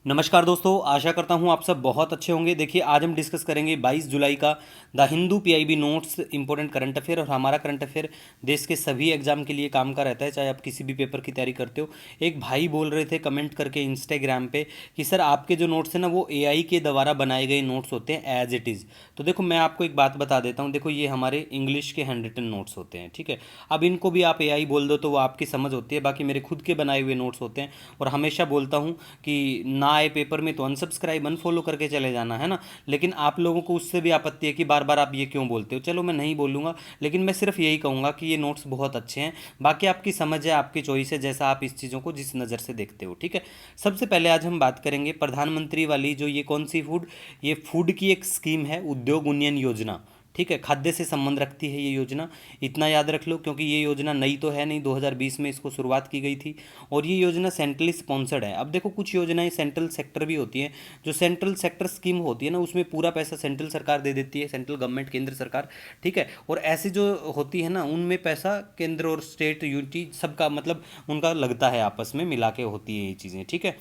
नमस्कार दोस्तों, आशा करता हूँ आप सब बहुत अच्छे होंगे। देखिए, आज हम डिस्कस करेंगे 22 जुलाई का the Hindu PIB notes important current affair. और हमारा करंट अफेयर देश के सभी एग्जाम के लिए काम का रहता है, चाहे आप किसी भी पेपर की तैयारी करते हो। एक भाई बोल रहे थे कमेंट करके इंस्टाग्राम पे कि सर आपके जो नोट्स हैं ना वो एआई के द्वारा बनाए गए नोट्स होते हैं एज इट इज़। तो देखो, मैं आपको एक बात बता देता हूँ। देखो, ये हमारे इंग्लिश के हैंड रिटन नोट्स होते हैं, ठीक है। अब इनको भी आप एआई बोल दो तो वो आपकी समझ होती है, बाकी मेरे खुद के बनाए हुए नोट्स होते हैं। और हमेशा बोलता हूँ कि ना आए पेपर में तो अनसब्सक्राइब अनफॉलो करके चले जाना है ना। लेकिन आप लोगों को उससे भी आपत्ति है कि बार बार आप ये क्यों बोलते हो। चलो, मैं नहीं बोलूँगा, लेकिन मैं सिर्फ यही कहूँगा कि ये नोट्स बहुत अच्छे हैं। बाकी आपकी समझ है, आपकी चॉइस है, जैसा आप इस चीज़ों को जिस नज़र से देखते हो, ठीक है। सबसे पहले आज हम बात करेंगे प्रधानमंत्री वाली जो ये कौन सी फूड, ये फूड की एक स्कीम है, उद्योग उन्नयन योजना, ठीक है। खाद्य से संबंध रखती है ये योजना, इतना याद रख लो, क्योंकि ये योजना नई तो है नहीं, 2020 में इसको शुरुआत की गई थी। और ये योजना सेंट्रली स्पॉन्सर्ड है। अब देखो, कुछ योजनाएं सेंट्रल सेक्टर भी होती हैं। जो सेंट्रल सेक्टर स्कीम होती है ना, उसमें पूरा पैसा सेंट्रल सरकार दे देती है, सेंट्रल गवर्नमेंट, केंद्र सरकार, ठीक है। और ऐसी जो होती है ना, उनमें पैसा केंद्र और स्टेट यूनिटी सबका मतलब उनका लगता है, आपस में मिला के होती है ये चीज़ें, ठीक है।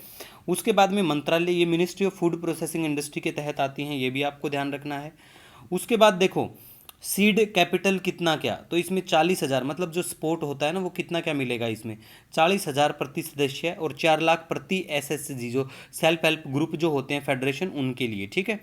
उसके बाद में मंत्रालय, ये ministry of food processing industry के तहत आती हैं, ये भी आपको ध्यान रखना है। उसके बाद देखो, सीड कैपिटल कितना क्या, तो इसमें 40,000, मतलब जो सपोर्ट होता है ना वो कितना क्या मिलेगा इसमें, 40,000 प्रति सदस्य और 4 लाख प्रति एसएसजी, जो सेल्फ हेल्प ग्रुप जो होते हैं फेडरेशन, उनके लिए, ठीक है।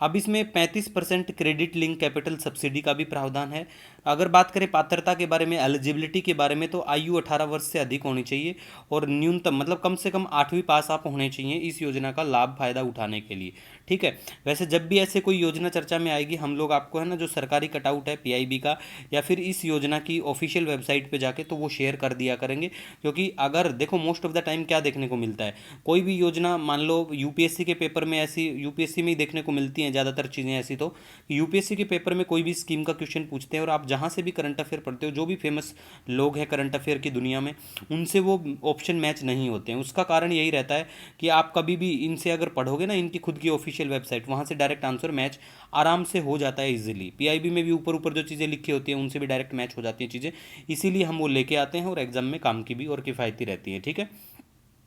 अब इसमें 35% क्रेडिट लिंक कैपिटल सब्सिडी का भी प्रावधान है। अगर बात करें पात्रता के बारे में, एलिजिबिलिटी के बारे में, तो आयु 18 वर्ष से अधिक होनी चाहिए और न्यूनतम मतलब कम से कम 8वीं पास आप होने चाहिए इस योजना का लाभ फायदा उठाने के लिए, ठीक है। वैसे जब भी ऐसे कोई योजना चर्चा में आएगी, हम लोग आपको है ना जो सरकारी कटआउट है पीआईबी का या फिर इस योजना की ऑफिशियल वेबसाइट पे जाके तो वो शेयर कर दिया करेंगे। क्योंकि अगर देखो, मोस्ट ऑफ द टाइम क्या देखने को मिलता है, कोई भी योजना मान लो यूपीएससी के पेपर में, ऐसी यूपीएससी में ही देखने को मिलती हैं ज़्यादातर चीज़ें ऐसी, तो यूपीएससी के पेपर में कोई भी स्कीम का क्वेश्चन पूछते हैं और आप जहाँ से भी करंट अफेयर पढ़ते हो, जो भी फेमस लोग हैं करंट अफेयर की दुनिया में, उनसे वो ऑप्शन मैच नहीं होते हैं। उसका कारण यही रहता है कि आप कभी भी इनसे अगर पढ़ोगे ना, इनकी खुद की ऑफिशियल वेबसाइट, वहाँ से डायरेक्ट आंसर मैच आराम से हो जाता है इजीली। पीआईबी में भी ऊपर ऊपर जो चीज़ें लिखी होती हैं उनसे भी डायरेक्ट मैच हो जाती हैं चीज़ें, इसीलिए हम वो लेके आते हैं और एग्जाम में काम की भी और किफ़ायती रहती है, ठीक है।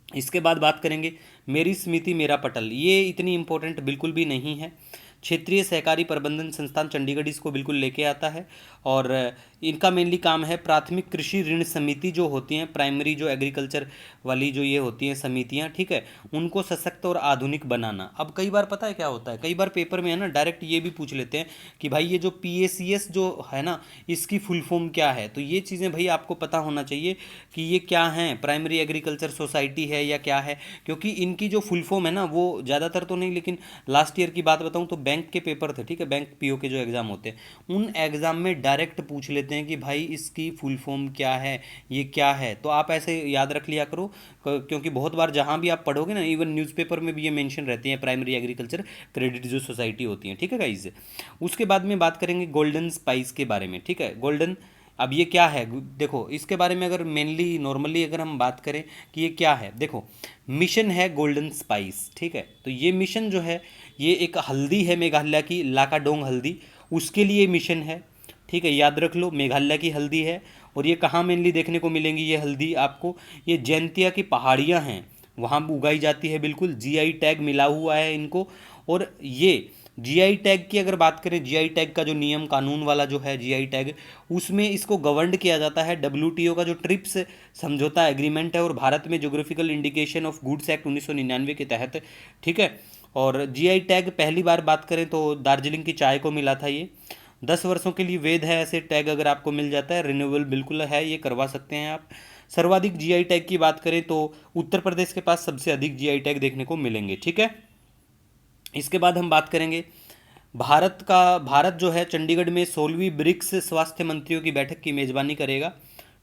इसके बाद बात करेंगे मेरी समिति मेरा पटल, ये इतनी इंपॉर्टेंट बिल्कुल भी नहीं है। क्षेत्रीय सहकारी प्रबंधन संस्थान चंडीगढ़ इसको बिल्कुल लेके आता है। और इनका मेनली काम है प्राथमिक कृषि ऋण समिति जो होती हैं, प्राइमरी जो एग्रीकल्चर वाली जो ये होती हैं समितियां, ठीक है, उनको सशक्त और आधुनिक बनाना। अब कई बार पता है क्या होता है, कई बार पेपर में है ना डायरेक्ट ये भी पूछ लेते हैं कि भाई ये जो पीएसीएस जो है ना, इसकी फुल फॉर्म क्या है। तो ये चीज़ें भाई आपको पता होना चाहिए कि ये क्या है, प्राइमरी एग्रीकल्चर सोसाइटी है या क्या है। क्योंकि इनकी जो फुल फॉर्म है ना, वो ज़्यादातर तो नहीं, लेकिन लास्ट ईयर की बात बताऊँ तो बैंक के पेपर थे, ठीक है, बैंक पीओ के जो एग्ज़ाम होते हैं, उन एग्ज़ाम में डायरेक्ट पूछ लेते हैं कि भाई इसकी फुल फॉर्म क्या है, ये क्या है। तो आप ऐसे याद रख लिया करो, क्योंकि बहुत बार जहाँ भी आप पढ़ोगे ना, इवन न्यूज़पेपर में भी ये मेंशन रहती हैं, प्राइमरी एग्रीकल्चर क्रेडिट जो सोसाइटी होती हैं, ठीक है गाइज। उसके बाद में बात करेंगे गोल्डन स्पाइस के बारे में, ठीक है, गोल्डन। अब ये क्या है, देखो इसके बारे में अगर मेनली नॉर्मली अगर हम बात करें कि ये क्या है, देखो मिशन है गोल्डन स्पाइस, ठीक है। तो ये मिशन जो है, ये एक हल्दी है मेघालय की, लाकाडोंग हल्दी, उसके लिए मिशन है, ठीक है। याद रख लो, मेघालय की हल्दी है। और ये कहाँ मेनली देखने को मिलेंगी ये हल्दी आपको, ये जैंतिया की पहाड़ियाँ हैं वहाँ उगाई जाती है, बिल्कुल जीआई टैग मिला हुआ है इनको। और ये जीआई टैग की अगर बात करें, जीआई टैग का जो नियम कानून वाला जो है जीआई टैग, उसमें इसको गवर्न किया जाता है डब्ल्यूटीओ का जो ट्रिप्स समझौता एग्रीमेंट है और भारत में geographical indication of goods act 1999 के तहत, ठीक है। और जीआई टैग पहली बार बात करें तो दार्जिलिंग की चाय को मिला था ये। 10 वर्षों के लिए वैध है ऐसे टैग, अगर आपको मिल जाता है, रिन्यूएबल बिल्कुल है, ये करवा सकते हैं आप। सर्वाधिक जीआई टैग की बात करें तो उत्तर प्रदेश के पास सबसे अधिक जीआई टैग देखने को मिलेंगे, ठीक है। इसके बाद हम बात करेंगे भारत जो है चंडीगढ़ में 16वीं ब्रिक्स स्वास्थ्य मंत्रियों की बैठक की मेजबानी करेगा,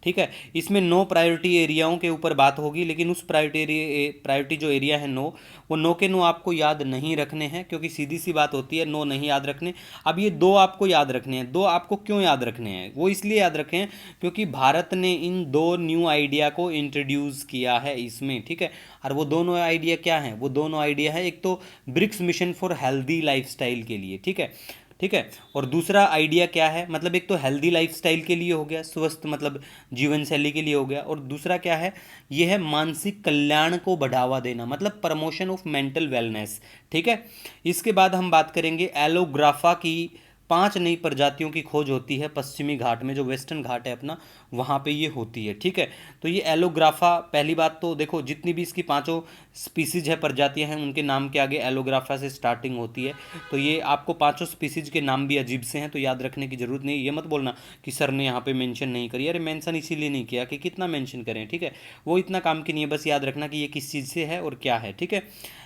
ठीक है। इसमें 9 प्रायोरिटी एरियाओं के ऊपर बात होगी, लेकिन उस प्रायोरिटी जो एरिया है 9, वो 9 के 9 आपको याद नहीं रखने हैं, क्योंकि सीधी सी बात होती है 9 नहीं याद रखने। अब ये 2 आपको याद रखने हैं। 2 आपको क्यों याद रखने हैं, वो इसलिए याद रखें हैं क्योंकि भारत ने इन 2 न्यू आइडिया को इंट्रोड्यूस किया है इसमें, ठीक है। और वो दोनों आइडिया क्या हैं, वो दोनों आइडिया है, एक तो BRICS mission for healthy lifestyle के लिए, ठीक है। ठीक है। और दूसरा आइडिया क्या है, मतलब एक तो हेल्दी लाइफस्टाइल के लिए हो गया, स्वस्थ मतलब जीवन शैली के लिए हो गया, और दूसरा क्या है, ये है मानसिक कल्याण को बढ़ावा देना, मतलब प्रमोशन ऑफ मेंटल वेलनेस। ठीक है। इसके बाद हम बात करेंगे एलोग्राफा की 5 नई प्रजातियों की खोज होती है पश्चिमी घाट में, जो वेस्टर्न घाट है अपना, वहाँ पे ये होती है। ठीक है। तो ये एलोग्राफा, पहली बात तो देखो जितनी भी इसकी 5 स्पीसीज है, प्रजातियां हैं, उनके नाम के आगे एलोग्राफा से स्टार्टिंग होती है। तो ये आपको 5 स्पीसीज के नाम भी अजीब से हैं, तो याद रखने की जरूरत नहीं। ये मत बोलना कि सर ने यहाँ पे मेंशन नहीं करी, अरे मेंशन इसीलिए नहीं किया कि कितना मेंशन करें। ठीक है। वो इतना काम की नहीं है, बस याद रखना कि ये किस चीज़ से है और क्या है। ठीक है।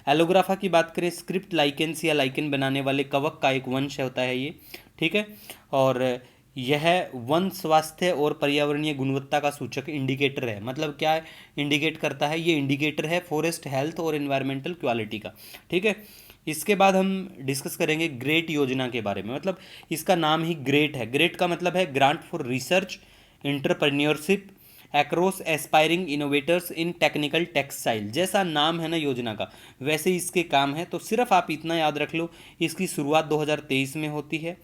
एलोग्राफा की बात करें, स्क्रिप्ट लाइकेंस या लाइकेन बनाने वाले कवक का एक वंश होता है ये। ठीक है। और यह वन स्वास्थ्य और पर्यावरणीय गुणवत्ता का सूचक इंडिकेटर है। मतलब क्या इंडिकेट करता है, ये इंडिकेटर है फॉरेस्ट हेल्थ और एनवायरमेंटल क्वालिटी का। ठीक है। इसके बाद हम डिस्कस करेंगे ग्रेट योजना के बारे में। मतलब इसका नाम ही ग्रेट है। ग्रेट का मतलब है grant for research entrepreneurship across aspiring innovators in technical textile. जैसा नाम है ना योजना का, वैसे ही इसके काम है। तो सिर्फ आप इतना याद रख लो, इसकी शुरुआत 2023 में होती है।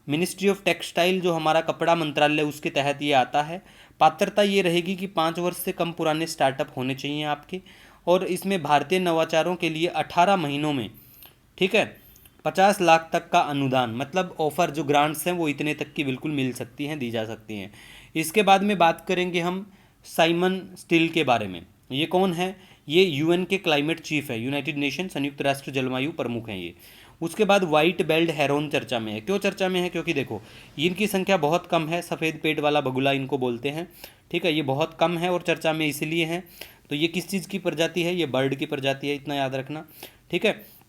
मिनिस्ट्री ऑफ टेक्सटाइल जो हमारा कपड़ा मंत्रालय, उसके तहत ये आता है। पात्रता ये रहेगी कि 5 वर्ष से कम पुराने स्टार्टअप होने चाहिए आपके, और इसमें भारतीय नवाचारों के लिए 18 महीनों में, ठीक है, 50 लाख तक का अनुदान, मतलब ऑफर जो ग्रांट्स हैं वो इतने तक की बिल्कुल मिल सकती हैं, दी जा सकती हैं। इसके बाद में बात करेंगे हम साइमन स्टील के बारे में। ये कौन है? ये यूएन के क्लाइमेट चीफ है, यूनाइटेड नेशन संयुक्त राष्ट्र जलवायु प्रमुख हैं ये। उसके बाद वाइट बेल्ट हेरोन चर्चा में है। क्यों चर्चा में है? क्योंकि देखो इनकी संख्या बहुत कम है, सफ़ेद पेट वाला बगुला इनको बोलते हैं। ठीक है। ये बहुत कम है और चर्चा में इसलिए है। तो ये किस चीज़ की प्रजाति है? ये बर्ड की प्रजाति है, इतना याद रखना। ठीक है।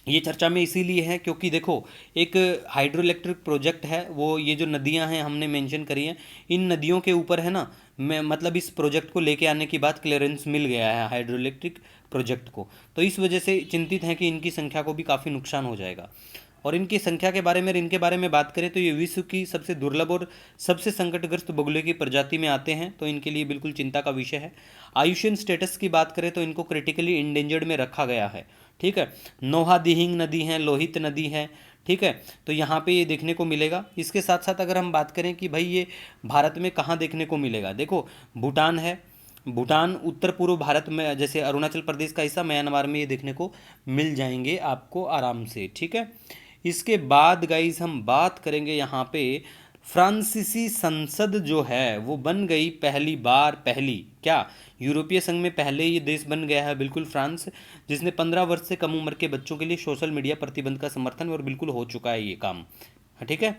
ये चर्चा में इसीलिए है क्योंकि देखो एक हाइड्रो इलेक्ट्रिक प्रोजेक्ट है, वो ये जो नदियां हैं हमने मेंशन करी हैं, इन नदियों के ऊपर है ना, मैं मतलब इस प्रोजेक्ट को लेके आने के बाद क्लियरेंस मिल गया है हाइड्रो इलेक्ट्रिक प्रोजेक्ट को। तो इस वजह से चिंतित हैं कि इनकी संख्या को भी काफ़ी नुकसान हो जाएगा। और इनकी संख्या के बारे में, इनके बारे में बात करें तो ये विश्व की सबसे दुर्लभ और सबसे संकटग्रस्त बगुले की प्रजाति में आते हैं, तो इनके लिए बिल्कुल चिंता का विषय है। आयुष्मान स्टेटस की बात करें तो इनको क्रिटिकली इंडेंजर्ड में रखा गया है। ठीक है। नोहा दिहिंग नदी है, लोहित नदी है। ठीक है। तो यहाँ पे ये देखने को मिलेगा। इसके साथ साथ अगर हम बात करें कि भाई ये भारत में कहाँ देखने को मिलेगा, देखो भूटान है, भूटान उत्तर पूर्व भारत में, जैसे अरुणाचल प्रदेश का हिस्सा, म्यांमार में ये देखने को मिल जाएंगे आपको आराम से। ठीक है। इसके बाद गाइज हम बात करेंगे यहाँ पे फ्रांसीसी संसद जो है वो बन गई पहली बार, पहली क्या, यूरोपीय संघ में पहले ये देश बन गया है बिल्कुल फ्रांस, जिसने 15 वर्ष से कम उम्र के बच्चों के लिए सोशल मीडिया प्रतिबंध का समर्थन, और बिल्कुल हो चुका है ये काम। ठीक है।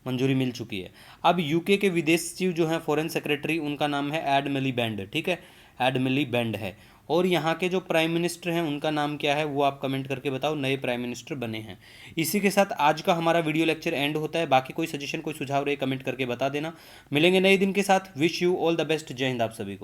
मंजूरी मिल चुकी है। अब यूके के विदेश सचिव जो हैं, फॉरेन सेक्रेटरी, उनका नाम है एड मिलीबैंड। ठीक है। एड मिलीबैंड है। और यहाँ के जो प्राइम मिनिस्टर हैं उनका नाम क्या है, वो आप कमेंट करके बताओ, नए प्राइम मिनिस्टर बने हैं। इसी के साथ आज का हमारा वीडियो लेक्चर एंड होता है। बाकी कोई सजेशन, कोई सुझाव रहे कमेंट करके बता देना। मिलेंगे नए दिन के साथ। Wish you all the best. जय हिंद आप सभी को।